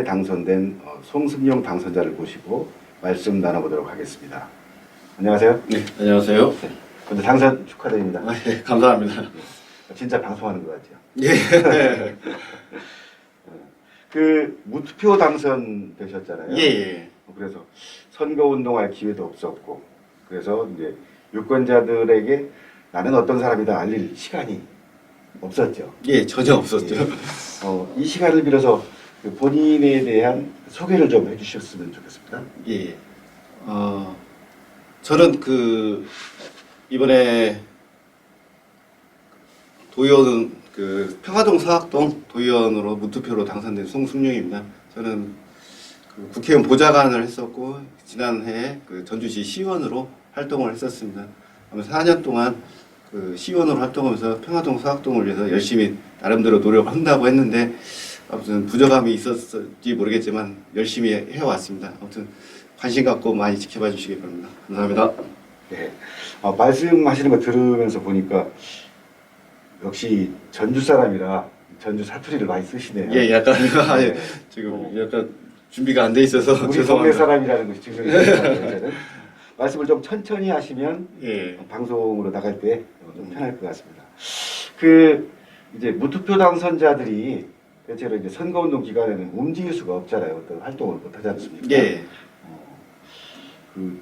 당선된 송승용 당선자를 모시고 말씀 나눠보도록 하겠습니다. 안녕하세요. 네, 안녕하세요. 네, 먼저 당선 축하드립니다. 네, 감사합니다. 진짜 방송하는 것 같아요. 예. 그 무투표 당선되셨잖아요. 예. 그래서 선거운동할 기회도 없었고, 그래서 이제 유권자들에게 나는 어떤 사람이다 알릴 시간이 없었죠. 예, 전혀 없었죠. 이 시간을 빌어서 그 본인에 대한 소개를 좀 해주셨으면 좋겠습니다. 예. 저는 이번에 도의원 평화동 사학동 도의원으로 무투표로 당선된 송승용입니다. 저는 국회의원 보좌관을 했었고 지난해 전주시 시의원으로 활동을 했었습니다. 4년 동안 시의원으로 활동하면서 평화동 사학동을 위해서 열심히 나름대로 노력을 한다고 했는데 아무튼 부족함이 있었을지 모르겠지만 열심히 해왔습니다. 아무튼 관심 갖고 많이 지켜봐 주시기 바랍니다. 감사합니다. 네. 말씀하시는 거 들으면서 보니까 역시 전주 사람이라 전주 사투리를 많이 쓰시네요. 예, 약간 네. 지금 약간 준비가 안 돼 있어서 우리 동네 죄송합니다. 사람이라는 것이 증명이 됩니다. 말씀을 좀 천천히 하시면 예. 방송으로 나갈 때 좀 편할 것 같습니다. 이제 무투표 당선자들이 대체로 이제 선거운동 기간에는 움직일 수가 없잖아요. 어떤 활동을 못 하지 않습니까? 예.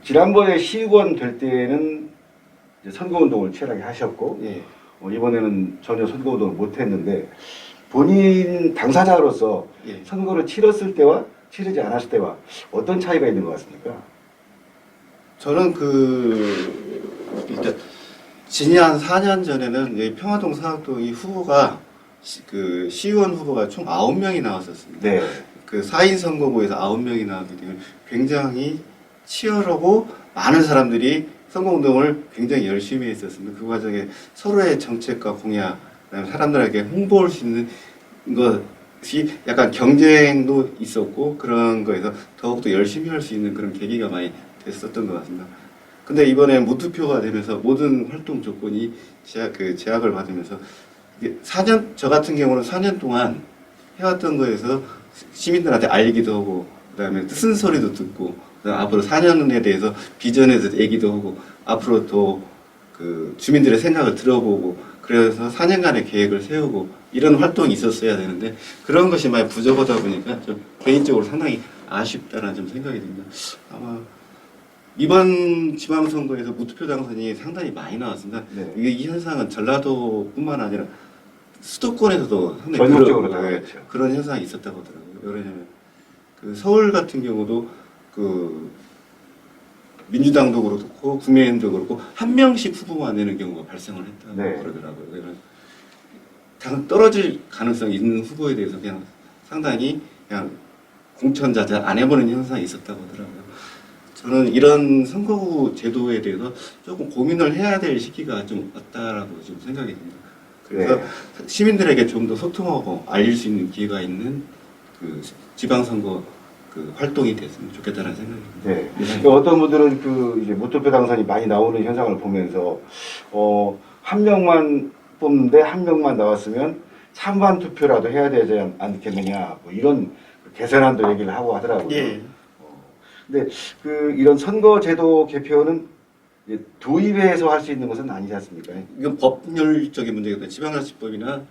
지난번에 시의원 될 때는 이제 선거운동을 치열하게 하셨고, 예. 이번에는 전혀 선거운동을 못 했는데, 본인 당사자로서 예. 선거를 치렀을 때와 치르지 않았을 때와 어떤 차이가 있는 것 같습니까? 저는 일단 지난 4년 전에는 여기 평화동 사학동이 후보가 시의원 후보가 총 9명이 나왔었습니다. 네. 4인 선거구에서 9명이 나왔기 때문에 굉장히 치열하고 많은 사람들이 선거운동을 굉장히 열심히 했었습니다. 그 과정에 서로의 정책과 공약, 그다음에 사람들에게 홍보할 수 있는 것이 약간 경쟁도 있었고 그런 거에서 더욱더 열심히 할 수 있는 그런 계기가 많이 됐었던 것 같습니다. 근데 이번에 무투표가 되면서 모든 활동 조건이 제약을 받으면서 저 같은 경우는 4년 동안 해왔던 거에서 시민들한테 알리기도 하고 그다음에 쓴소리도 듣고 앞으로 4년에 대해서 비전에서 얘기도 하고 앞으로 또 주민들의 생각을 들어보고 그래서 4년간의 계획을 세우고 이런 활동이 있었어야 되는데 그런 것이 많이 부족하다 보니까 좀 개인적으로 상당히 아쉽다는 좀 생각이 듭니다. 아마 이번 지방선거에서 무투표 당선이 상당히 많이 나왔습니다. 네. 이 현상은 전라도뿐만 아니라 수도권에서도 상당히 전국적으로 나왔죠. 그런 현상이 있었다고 하더라고요. 왜냐하면 서울 같은 경우도 민주당도 그렇고 국민의힘도 그렇고 한 명씩 후보만 내는 경우가 발생을 했다고 네. 그러더라고요. 그래서 떨어질 가능성이 있는 후보에 대해서 그냥 상당히 그냥 공천 자체 안 해보는 현상이 있었다고 하더라고요. 저는 이런 선거구 제도에 대해서 조금 고민을 해야 될 시기가 좀 왔다라고 좀 생각이 듭니다. 그래서 네. 시민들에게 좀 더 소통하고 알릴 수 있는 기회가 있는 지방선거 활동이 됐으면 좋겠다는 생각입니다. 네. 어떤 분들은 이제 무투표 당선이 많이 나오는 현상을 보면서 한 명만 뽑는데 한 명만 나왔으면 찬반 투표라도 해야 되지 않겠느냐 뭐 이런 개선안도 얘기를 하고 하더라고요. 예. 근데 이런 선거제도 개표는 이제 도의회에서 할 수 있는 것은 아니지 않습니까? 이건 법률적인 문제겠다. 지방자치법이나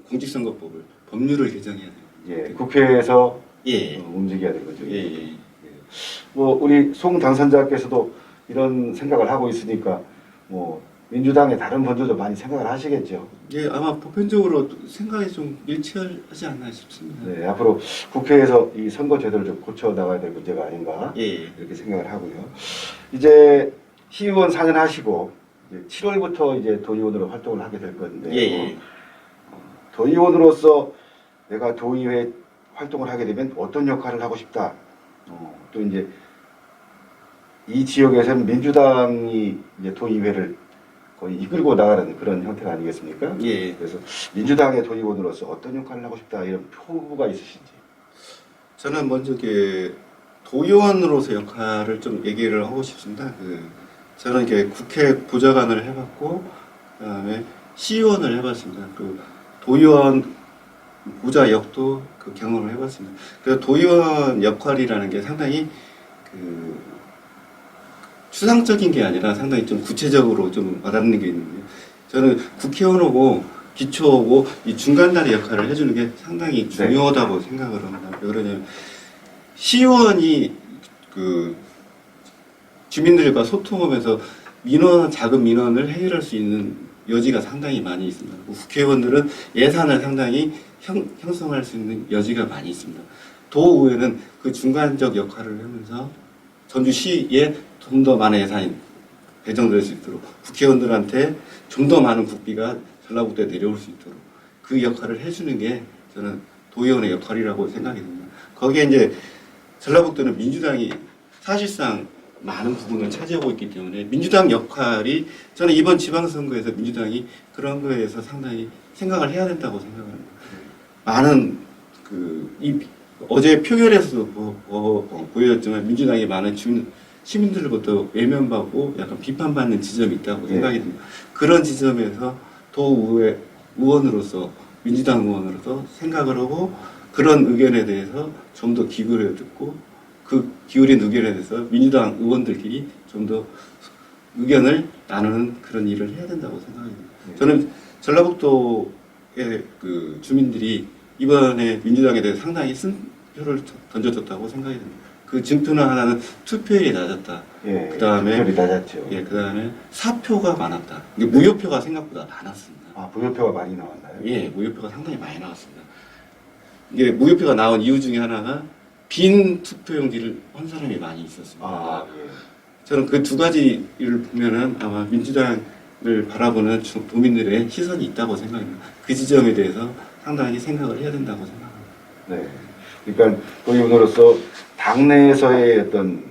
공직선거법을 법률을 개정해야 돼요. 예, 국회에서 예. 움직여야 되는 거죠. 예. 뭐 우리 송 당선자께서도 이런 생각을 하고 있으니까 뭐 민주당의 다른 분들도 많이 생각을 하시겠죠. 예, 아마 보편적으로 생각이 좀 일치하지 않나 싶습니다. 네, 앞으로 국회에서 이 선거 제도를 좀 고쳐 나가야 될 문제가 아닌가 예. 이렇게 생각을 하고요. 이제 시의원 4년 하시고 이제 7월부터 이제 도의원으로 활동을 하게 될 건데 예. 도의원으로서 내가 도의회 활동을 하게 되면 어떤 역할을 하고 싶다. 또 이제 이 지역에서는 민주당이 이제 도의회를 거의 이끌고 나가는 그런 형태가 아니겠습니까? 예. 그래서 민주당의 도의원으로서 어떤 역할을 하고 싶다 이런 포부가 있으신지. 저는 먼저 도의원으로서 역할을 좀 얘기를 하고 싶습니다. 저는 국회 보좌관을 해봤고 그다음에 시의원을 해봤습니다. 도의원 보좌 역도 그 경험을 해봤습니다. 그래서 도의원 역할이라는 게 상당히 그 추상적인 게 아니라 상당히 좀 구체적으로 좀 와닿는 게 있는데요. 저는 국회의원하고 기초하고 이 중간다리 역할을 해주는 게 상당히 중요하다고 생각을 합니다. 왜 그러냐면 시의원이 그 주민들과 소통하면서 작은 민원을 해결할 수 있는 여지가 상당히 많이 있습니다. 국회의원들은 예산을 상당히 형성할 수 있는 여지가 많이 있습니다. 도의회는 그 중간적 역할을 하면서 전주시에 좀 더 많은 예산이 배정될 수 있도록 국회의원들한테 좀 더 많은 국비가 전라북도에 내려올 수 있도록 그 역할을 해주는 게 저는 도의원의 역할이라고 생각이 듭니다. 거기에 이제 전라북도는 민주당이 사실상 많은 부분을 차지하고 있기 때문에 민주당 역할이 저는 이번 지방선거에서 민주당이 그런 거에 대해서 상당히 생각을 해야 된다고 생각합니다. 많은 어제 표결에서도 보여졌지만 민주당이 많은 시민들로부터 외면받고 약간 비판받는 지점이 있다고 생각이 듭니다. 그런 지점에서 도의회 의원으로서 민주당 의원으로서 생각을 하고 그런 의견에 대해서 좀 더 기울여 듣고 그 기울인 의견에 대해서 민주당 의원들끼리 좀 더 의견을 나누는 그런 일을 해야 된다고 생각합니다. 저는 전라북도의 그 주민들이 이번에 민주당에 대해서 상당히 쓴표를 던져줬다고 생각이 듭니다. 그 증표는 하나는 투표율이 낮았다. 예, 그다음에 투표율이 낮았죠. 예, 그다음에 사표가 많았다. 이게 무효표가 생각보다 많았습니다. 아, 무효표가 많이 나왔나요? 예, 무효표가 상당히 많이 나왔습니다. 이게 무효표가 나온 이유 중에 하나가 빈 투표용지를 한 사람이 많이 있었습니다. 아, 예. 저는 그 두 가지를 보면은 아마 민주당을 바라보는 도민들의 시선이 있다고 생각합니다. 그 지점에 대해서 상당히 생각을 해야 된다고 생각합니다. 네. 그러니까 도의원으로서 당내에서의 어떤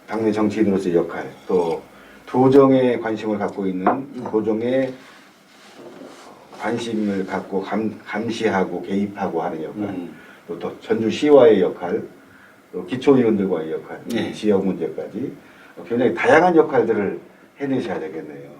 당내 정치인으로서의 역할, 또 도정에 관심을 갖고 있는 도정에 관심을 갖고 감시하고 개입하고 하는 역할, 또 전주시와의 역할, 또 기초의원들과의 역할, 네. 지역 문제까지 굉장히 다양한 역할들을 해내셔야 되겠네요.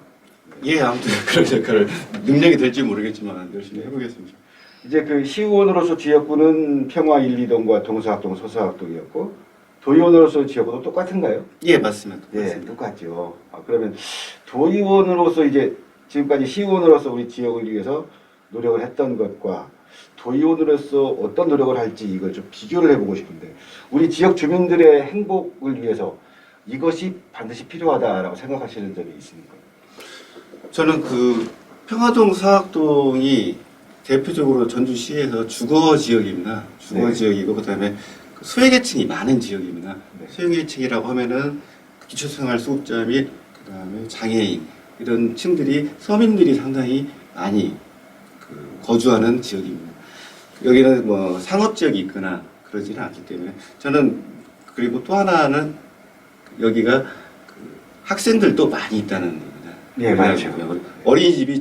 예, 아무튼 그런 역할을 능력이 될지 모르겠지만 열심히 해보겠습니다. 이제 그 시의원으로서 지역구는 평화 1, 2동과 동서학동, 서서학동이었고 도의원으로서 지역구도 똑같은가요? 예, 맞습니다. 예, 똑같죠. 그러면 도의원으로서 이제 지금까지 시의원으로서 우리 지역을 위해서 노력을 했던 것과 도의원으로서 어떤 노력을 할지 이걸 좀 비교를 해보고 싶은데 우리 지역 주민들의 행복을 위해서 이것이 반드시 필요하다라고 생각하시는 점이 있습니까? 저는 그 평화동 사학동이 대표적으로 전주시에서 주거 지역입니다. 주거 네. 지역이고 그다음에 소외계층이 많은 지역입니다. 네. 소외계층이라고 하면은 기초생활수급자 및 그다음에 장애인 이런 층들이 서민들이 상당히 많이 거주하는 지역입니다. 여기는 뭐 상업 지역이 있거나 그러지는 않기 때문에 저는 그리고 또 하나는 여기가 학생들도 많이 있다는 겁니다. 네, 맞죠. 어린이집이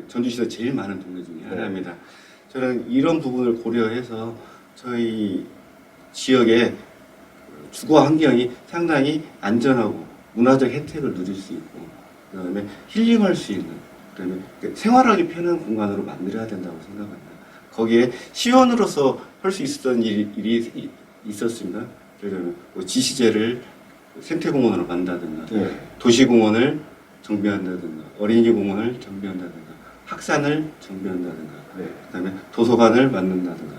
전주시에서 제일 많은 동네 중에 하나입니다. 저는 이런 부분을 고려해서 저희 지역의 주거 환경이 상당히 안전하고 문화적 혜택을 누릴 수 있고 그다음에 힐링할 수 있는 그다음에 생활하기 편한 공간으로 만들어야 된다고 생각합니다. 거기에 시의원으로서 할 수 있었던 일이 있었습니다. 예를 들면 뭐 지시제를 생태공원으로 만든다든가 도시공원을 정비한다든가 어린이공원을 정비한다든가 학산을 정비한다든가 그다음에 도서관을 만든다든가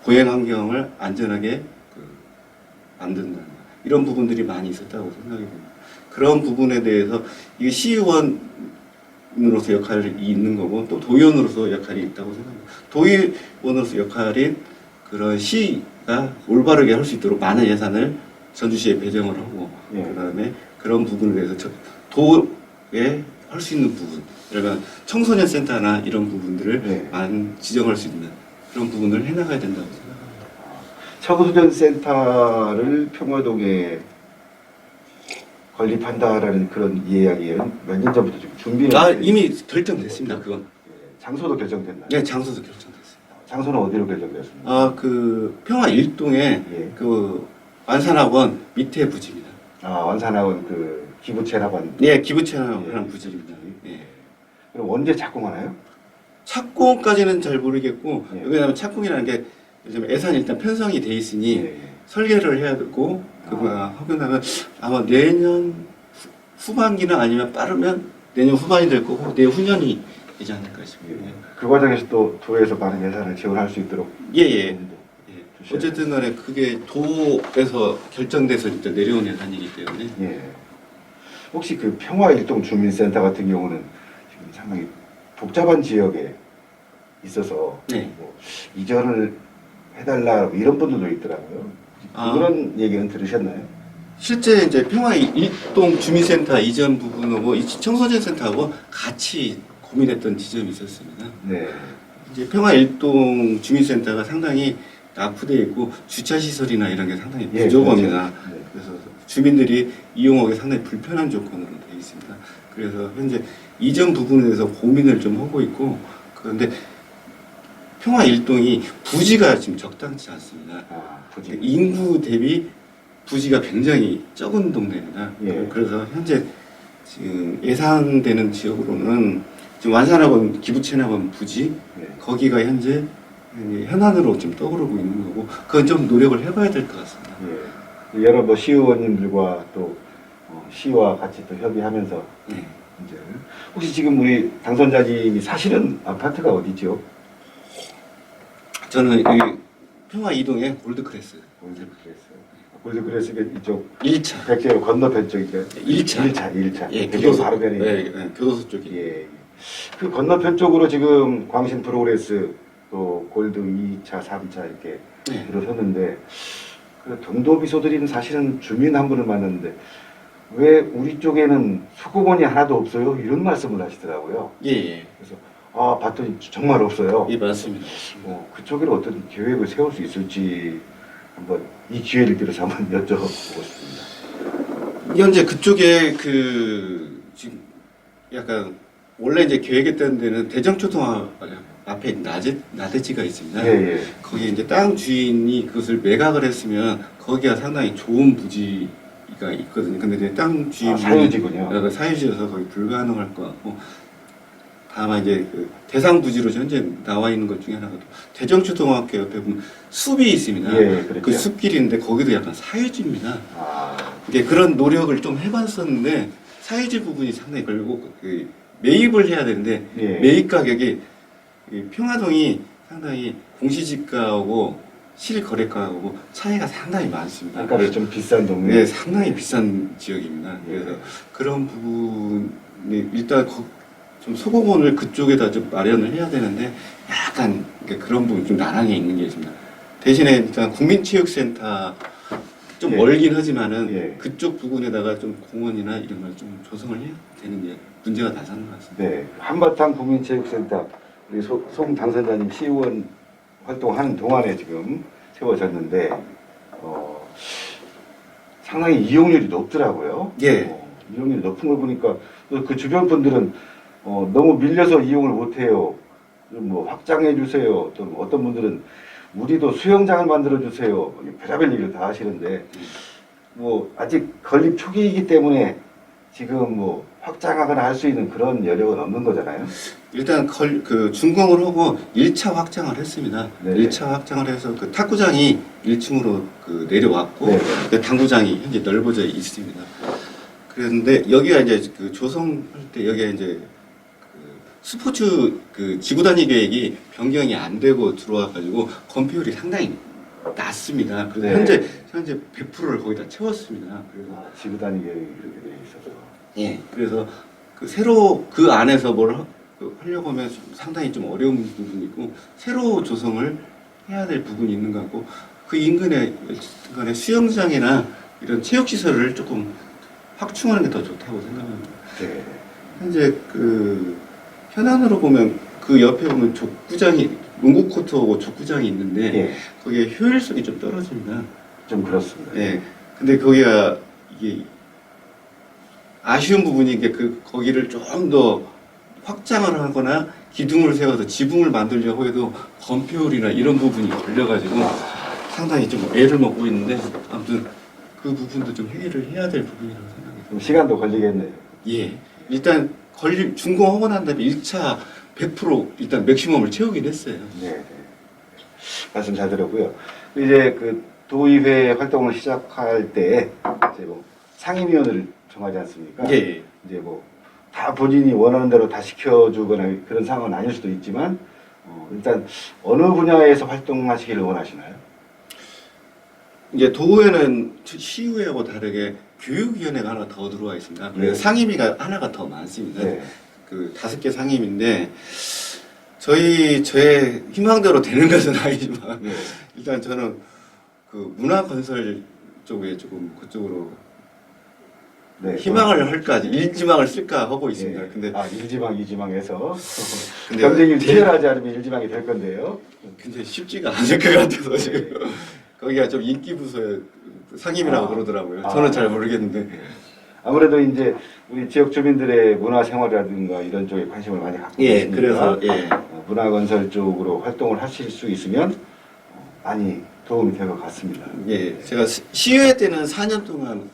보행 환경을 안전하게 만든다든가 이런 부분들이 많이 있었다고 생각이 됩니다. 그런 부분에 대해서 이게 시의원으로서 역할이 있는 거고 또 도의원으로서 역할이 있다고 생각합니다. 도의원으로서 역할인 그런 시가 올바르게 할 수 있도록 많은 예산을 전주시에 배정을 하고 그다음에 그런 부분에 대해서 도에 할 수 있는 부분, 그러면 청소년 센터나 이런 부분들을 많이 지정할 수 있는 그런 부분을 해나가야 된다고 생각합니다. 청소년 센터를 평화동에 건립한다라는 그런 이야기는 몇 년 전부터 지금 준비를 이미 결정됐습니다. 그건. 장소도 결정됐나요? 네, 장소도 결정됐습니다. 장소는 어디로 결정됐습니까? 그 평화 1동에 그 완산학원 밑에 부지입니다. 완산학원 그 기부체납한. 네, 기부체납한 부지입니다. 네. 그럼 언제 착공하나요? 착공까지는 잘 모르겠고 예. 왜냐하면 착공이라는 게 요즘 예산이 일단 편성이 돼 있으니 예. 설계를 해야 되고 그거 하고 나면 아마 내년 후반기나 아니면 빠르면 내년 후반이 될 거고 내후년이 되지 않을까 싶습니다. 그 과정에서 또 도에서 많은 예산을 지원할 수 있도록 예예. 도움도 예. 주셔야 어쨌든 간에 그게 도에서 결정돼서 일단 내려온 예산이기 때문에 예. 혹시 그 평화일동주민센터 같은 경우는 지금 상당히 복잡한 지역에 있어서 네. 뭐 이전을 해달라 뭐 이런 분들도 있더라고요. 아. 그런 얘기는 들으셨나요? 실제 이제 평화일동 주민센터 이전 부분하고 이 청소년 센터하고 같이 고민했던 지점이 있었습니다. 네. 이제 평화일동 주민센터가 상당히 낙후되어 있고 주차 시설이나 이런 게 상당히 예, 부족합니다. 그렇죠. 네. 그래서 주민들이 이용하기 상당히 불편한 조건으로 되어 있습니다. 그래서 현재 이전 부분에 대해서 고민을 좀 하고 있고 그런데 평화일동이 부지가 지금 적당치 않습니다. 부지. 인구 대비 부지가 굉장히 적은 동네입니다. 예. 그래서 현재 지금 예상되는 지역으로는 지금 완산학원 기부채납원 부지 네. 거기가 현재 현안으로 지금 떠오르고 있는 거고 그건 좀 노력을 해봐야 될 것 같습니다. 예. 여러 뭐 시의원님들과 또 시와 같이 또 협의하면서 네. 문제를. 혹시 지금 우리 당선자님이 사시는 아파트가 어디죠? 저는 이 평화 이동의 골드크레스 골드크레스. 골드크레스가 이쪽 1차 백제로 건너편 쪽이죠. 1차 1차. 예, 백제로 교도소 바로 변해. 교도소 쪽이 예. 그 건너편 쪽으로 지금 광신 프로그레스 또 골드 2차, 3차 이렇게 네. 들어섰는데 그 경도비소들이는 사실은 주민 한 분을 만났는데 왜 우리 쪽에는 수공원이 하나도 없어요? 이런 말씀을 하시더라고요. 예. 그래서 봤더니 정말 없어요. 예, 맞습니다. 그쪽에는 어떤 계획을 세울 수 있을지 한번 이 기회를 빌어서 한번 여쭤보고 싶습니다. 현재 그쪽에 그 지금 약간 원래 이제 계획했던 데는 대정초등학 앞에 나대지가 있습니다. 예. 거기 이제 땅 주인이 그것을 매각을 했으면 거기가 상당히 좋은 부지가 있거든요. 근데 이제 땅 주인 사유지군요. 사유지여서 거의 불가능할 것 같고 다만 이제 그 대상 부지로 현재 나와 있는 것 중에 하나가 대정초등학교 옆에 보면 숲이 있습니다. 예, 그렇죠. 그 숲길인데 거기도 약간 사유지입니다. 아, 이게 그런 노력을 좀 해봤었는데 사유지 부분이 상당히 걸리고 그 매입을 해야 되는데 예. 매입 가격이 이 평화동이 상당히 공시지가하고 실거래가하고 차이가 상당히 많습니다. 땅값이 좀 비싼 동네. 네, 상당히 비싼 지역입니다. 그래서 예. 그런 부분이 일단 좀 소공원을 그쪽에다 좀 마련을 해야 되는데 약간 그런 부분 좀 난항이 있는 게 있습니다. 대신에 일단 국민체육센터 좀 예. 멀긴 하지만은 예. 그쪽 부분에다가 좀 공원이나 이런 걸 좀 조성을 해야 되는 게 문제가 나서는 것 같습니다. 네, 한바탕 국민체육센터 우리 송 당선자님 시의원 활동하는 동안에 지금 세워졌는데 상당히 이용률이 높더라고요. 예. 이용률이 높은 걸 보니까 그 주변 분들은 너무 밀려서 이용을 못해요. 뭐 확장해 주세요. 또 어떤 분들은 우리도 수영장을 만들어 주세요. 별의별 얘기를 다 하시는데 뭐 아직 건립 초기이기 때문에 지금 뭐 확장하거나 할 수 있는 그런 여력은 없는 거잖아요. 일단 그 준공을 하고 1차 확장을 했습니다. 네. 1차 확장을 해서 그 탁구장이 1층으로 그 내려왔고 네. 그 당구장이 현재 넓어져 있습니다. 그런데 여기가 이제 그 조성할 때 여기가 이제 그 스포츠 그 지구단위 계획이 변경이 안 되고 들어와 가지고 건폐율이 상당히 낮습니다. 그래서 네. 현재 100%를 거기다 채웠습니다. 그래서 지구단위 계획이 그렇게 돼 있어서. 예. 그래서 그 새로 그 안에서 뭘 하려고 하면 상당히 좀 어려운 부분이 있고 새로 조성을 해야 될 부분이 있는 것 같고 그 인근에 수영장이나 이런 체육시설을 조금 확충하는 게 더 좋다고 생각합니다. 네. 현재 그 현안으로 보면 그 옆에 보면 족구장이 농구 코트하고 족구장이 있는데 예. 거기에 효율성이 좀 떨어집니다. 좀 그렇습니다. 예. 근데 거기가 이게 아쉬운 부분이 이게 거기를 좀 더 확장을 하거나 기둥을 세워서 지붕을 만들려고 해도 건폐율이나 이런 부분이 걸려가지고 상당히 좀 애를 먹고 있는데 아무튼 그 부분도 좀 해결을 해야 될 부분이라고 생각해요. 좀 시간도 걸리겠네요. 예. 일단 준공하고 난 다음에 1차 100% 일단 맥시멈을 채우긴 했어요. 네, 네. 말씀 잘 들었고요. 이제 그 도의회 활동을 시작할 때 이제 뭐 상임위원을 정하지 않습니까? 예. 이제 뭐 다 본인이 원하는 대로 다 시켜주거나 그런 상황은 아닐 수도 있지만 일단 어느 분야에서 활동하시기를 원하시나요? 이제 도의회는 시의회하고 다르게 교육위원회가 하나 더 들어와 있습니다. 그래서 네. 상임위가 하나가 더 많습니다. 네. 그 5개 상임인데 저의 희망대로 되는 것은 아니지만 네. 일단 저는 그 문화건설 쪽에 조금 그쪽으로 네. 희망을 할까 일지망을 쓸까 하고 있습니다. 네. 근데 일지망, 이지망에서 근데 경쟁률 제일- 치열하지 않으면 일지망이 될 건데요. 근데 쉽지가 않을 것 같아서 지금 거기가 좀 인기 부서의 상임이라고 그러더라고요. 저는 잘 모르겠는데 아무래도 이제 우리 지역 주민들의 문화 생활이라든가 이런 쪽에 관심을 많이 갖고 예, 계시니까 그래서 예. 문화건설 쪽으로 활동을 하실 수 있으면 많이 도움이 될 것 같습니다. 예, 제가 시의회 때는 4년 동안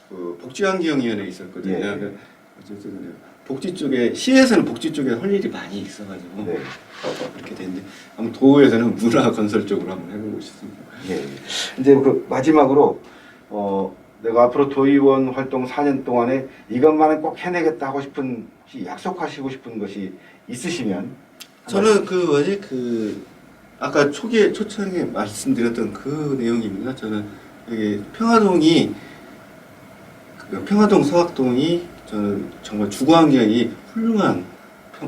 그 복지환경위원회에 있었거든요. 예. 그 어쨌든 복지 쪽에 시에서는 복지 쪽에 할 일이 많이 있어가지고 네. 그렇게 됐는데 아무튼 도에서는 문화건설 쪽으로 한번 해보고 싶습니다. 예. 이제 그 마지막으로 내가 앞으로 도의원 활동 4년 동안에 이것만은 꼭 해내겠다 하고 싶은 혹시 약속하시고 싶은 것이 있으시면 저는 그 아까 초창에 말씀드렸던 그 내용입니다. 저는 여기 평화동 서학동이 저는 정말 주거환경이 훌륭한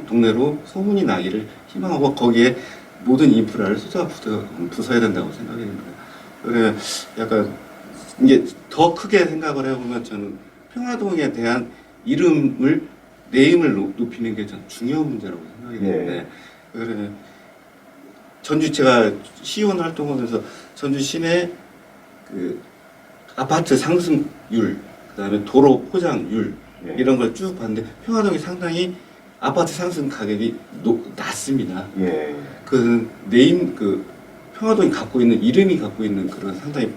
동네로 소문이 나기를 희망하고 거기에 모든 인프라를 쏟아부어야 된다고 생각이 됩니다. 그래 약간 이게 더 크게 생각을 해보면 저는 평화동에 대한 네임을 높이는 게 전 중요한 문제라고 생각이 되는데 예. 그래 제가 시의원 활동하면서 전주 시내 그 아파트 상승률 그다음에 도로 포장률 예. 이런 걸 쭉 봤는데 평화동이 상당히 아파트 상승 가격이 낮습니다. 예. 평화동이 갖고 있는 이름이 갖고 있는 그런 상당히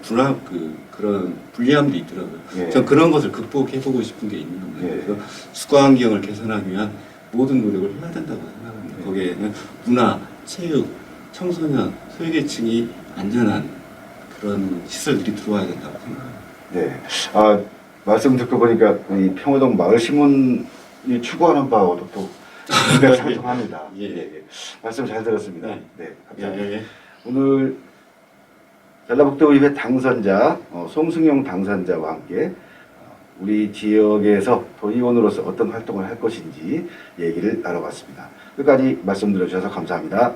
그런 불리함도 있더라고요. 예. 전 그런 것을 극복해보고 싶은 게 있는 겁니다. 예. 그래서 주거 환경을 개선하기 위한 모든 노력을 해야 된다고 생각합니다. 예. 거기에는 문화, 체육, 청소년, 소외계층이 안전한 그런 시설들이 들어와야 된다고 생각합니다. 네. 말씀 듣고 보니까 이 평화동 마을 시민이 추구하는 바와도 또 상통합니다. 예. 말씀 잘 들었습니다. 예. 네, 감사합니다. 예. 오늘 전라북도의회 당선자 송승용 당선자와 함께 우리 지역에서 도의원으로서 어떤 활동을 할 것인지 얘기를 나눠봤습니다. 끝까지 말씀 들어주셔서 감사합니다.